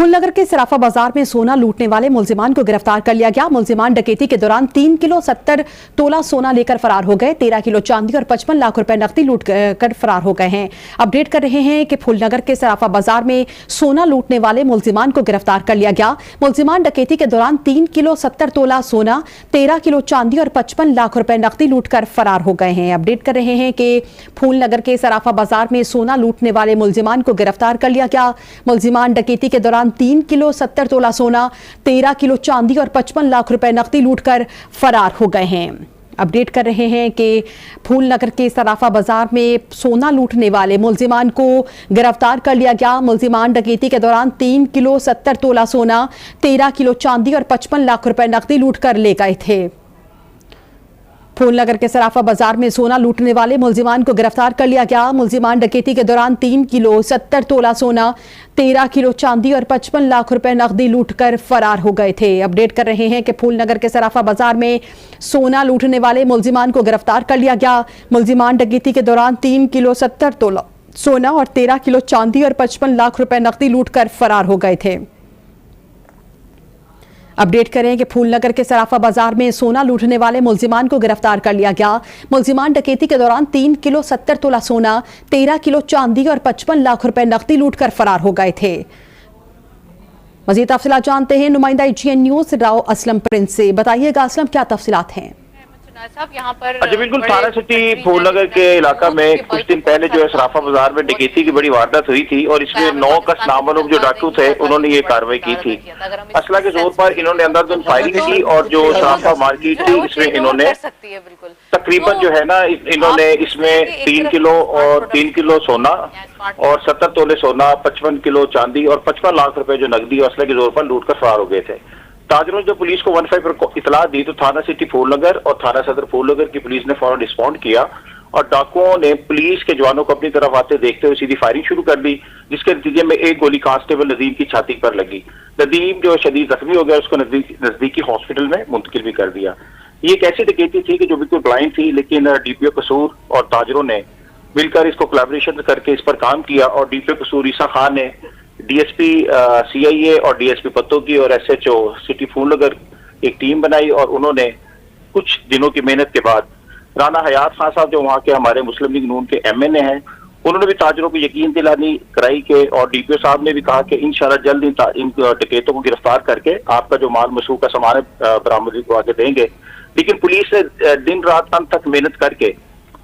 फूलनगर के सराफा बाजार में सोना लूटने वाले मुलजिमान को गिरफ्तार कर लिया गया। मुलजिमान डकैती के दौरान 3 किलो 70 तोला सोना लेकर फरार हो गए। 13 किलो चांदी और 55 लाख रुपए नकदी लूट कर फरार हो गए हैं। अपडेट कर रहे हैं कि फूलनगर के सराफा बाजार में सोना लूटने वाले मुलजिमान को गिरफ्तार कर लिया गया। मुलजिमान डकैती के दौरान 3 किलो 70 तोला सोना, 13 किलो चांदी और 55 लाख रुपए नकदी लूट कर फरार हो गए हैं। अपडेट कर रहे हैं कि फूलनगर के सराफा बाजार में सोना लूटने वाले मुलजिमान को गिरफ्तार कर लिया गया। मुलजिमान डकैती के दौरान 3 किलो 70 तोला सोना, 13 किलो चांदी और 55 लाख रुपए नकदी लूटकर फरार हो गए हैं। अपडेट कर रहे हैं कि फूलनगर के सराफा बाजार में सोना लूटने वाले मुलजिमान को गिरफ्तार कर लिया गया। मुलजिमान डकैती के दौरान 3 किलो 70 तोला सोना, 13 किलो चांदी और 55 लाख रुपए नकदी लूटकर ले गए थे। फूलनगर के सराफा बाजार में सोना लूटने वाले मुलजिमान को गिरफ्तार कर लिया गया। मुलजिमान डकैती के दौरान 3 किलो 70 तोला सोना, 13 किलो चांदी और 55 लाख रुपए नकदी लूटकर फरार हो गए थे। अपडेट कर रहे हैं कि फूलनगर के सराफा बाजार में सोना लूटने वाले मुलजिमान को गिरफ्तार कर लिया गया। मुलजिमान डकैती के दौरान 3 किलो 70 तोला सोना और 13 किलो चांदी और 55 लाख रुपए नकदी लूटकर फरार हो गए थे। अपडेट करें कि फूलनगर के सराफा बाजार में सोना लूटने वाले मुलजिमान को गिरफ्तार कर लिया गया। मुलजिमान डकैती के दौरान 3 किलो 70 तोला सोना, 13 किलो चांदी और 55 लाख रुपए नकदी लूटकर फरार हो गए थे। मजीद तफसीलात जानते हैं नुमाइंदा AGN news Rao Aslam Prince से। बताइएगा असलम, क्या तफसीलात हैं? यहाँ पर अच्छा बिल्कुल थाना सिटी फूलनगर के इलाका में कुछ दिन पहले जो है सराफा बाजार में डकैती की बड़ी वारदात हुई थी और इसमें 9 कस नाममालूम जो डाकू थे उन्होंने ये कार्रवाई की थी। असला के जोर पर इन्होंने अंधाधुंध फायरिंग की और जो सराफा मार्केट थी इसमें इन्होंने तकरीबन जो है ना इन्होंने इसमें 3 किलो सोना और 70 तोले सोना, 55 किलो चांदी और 55 लाख रुपए जो नकदी असला के जोर पर लूट कर फरार हो गए थे। ताजरों ने जो पुलिस को 15 पर इतला दी तो थाना सिटी फूलनगर और थाना सदर फूलनगर की पुलिस ने फौरन रिस्पॉन्ड किया और डाकुओं ने पुलिस के जवानों को अपनी तरफ आते देखते हुए सीधी फायरिंग शुरू कर दी, जिसके नतीजे में एक गोली कांस्टेबल नदीम की छाती पर लगी। नदीम जो शदीद जख्मी हो गया, उसको नजदीकी हॉस्पिटल में मुंतकिल भी कर दिया। ये एक ऐसी डकैती थी कि जो बिल्कुल ब्लाइंड थी, लेकिन DPO कसूर और ताजरों ने मिलकर इसको कोलैबोरेशन करके इस पर काम किया और DPO कसूर ईसा खान ने DSP CIA और DSP पत्तों की और SHO सिटी फूलनगर एक टीम बनाई और उन्होंने कुछ दिनों की मेहनत के बाद राना हयात खान साहब जो वहाँ के हमारे मुस्लिम लीग नून के MNA हैं, उन्होंने भी ताजरों को यकीन दिलानी कराई के और DPO साहब ने भी कहा कि इंशाल्लाह जल्द इन डकैतों को गिरफ्तार करके आपका जो माल मसूक का सामान बरामदगी को आगे देंगे। लेकिन पुलिस ने दिन रात अंत तक मेहनत करके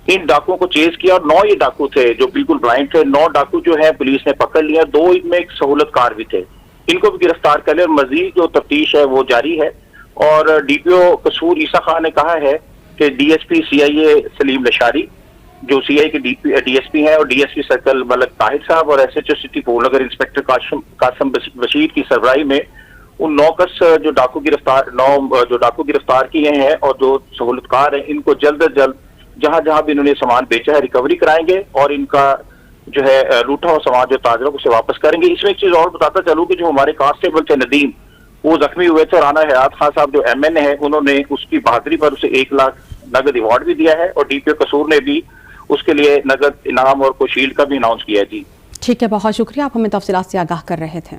इन डाकुओं को चेज किया और 9 ये डाकू थे जो बिल्कुल ब्लाइंड थे। 9 डाकू जो है पुलिस ने पकड़ लिया, 2 इनमें एक सहूलतकार भी थे, इनको भी गिरफ्तार कर लिया और मजीद जो तफ्तीश है वो जारी है। और DPO कसूर ईसा खान ने कहा है कि DSP CIA सलीम लशारी जो CI के DSP हैं और DSP सर्कल मलक ताहिर साहब और SHO city Phoolnagar inspector Qasim Bashir की सरबराही में उन 9 कस जो डाकू गिरफ्तार किए हैं और जो सहूलतकार हैं इनको जल्द अज जल्द जहां जहां भी इन्होंने सामान बेचा है रिकवरी कराएंगे और इनका जो है लूटा हुआ सामान जो ताजरों को से वापस करेंगे। इसमें एक चीज और बताता चलूं कि जो हमारे कांस्टेबल थे नदीम, वो जख्मी हुए थे। राना हयात खान साहब जो MNA है उन्होंने उसकी बहादुरी पर उसे 1 लाख नगद अवार्ड भी दिया है और DPO कसूर ने भी उसके लिए नगद इनाम और कोई शील्ड का भी अनाउंस किया है। जी ठीक है, बहुत शुक्रिया, आप हमें तफसीलात से आगाह कर रहे थे।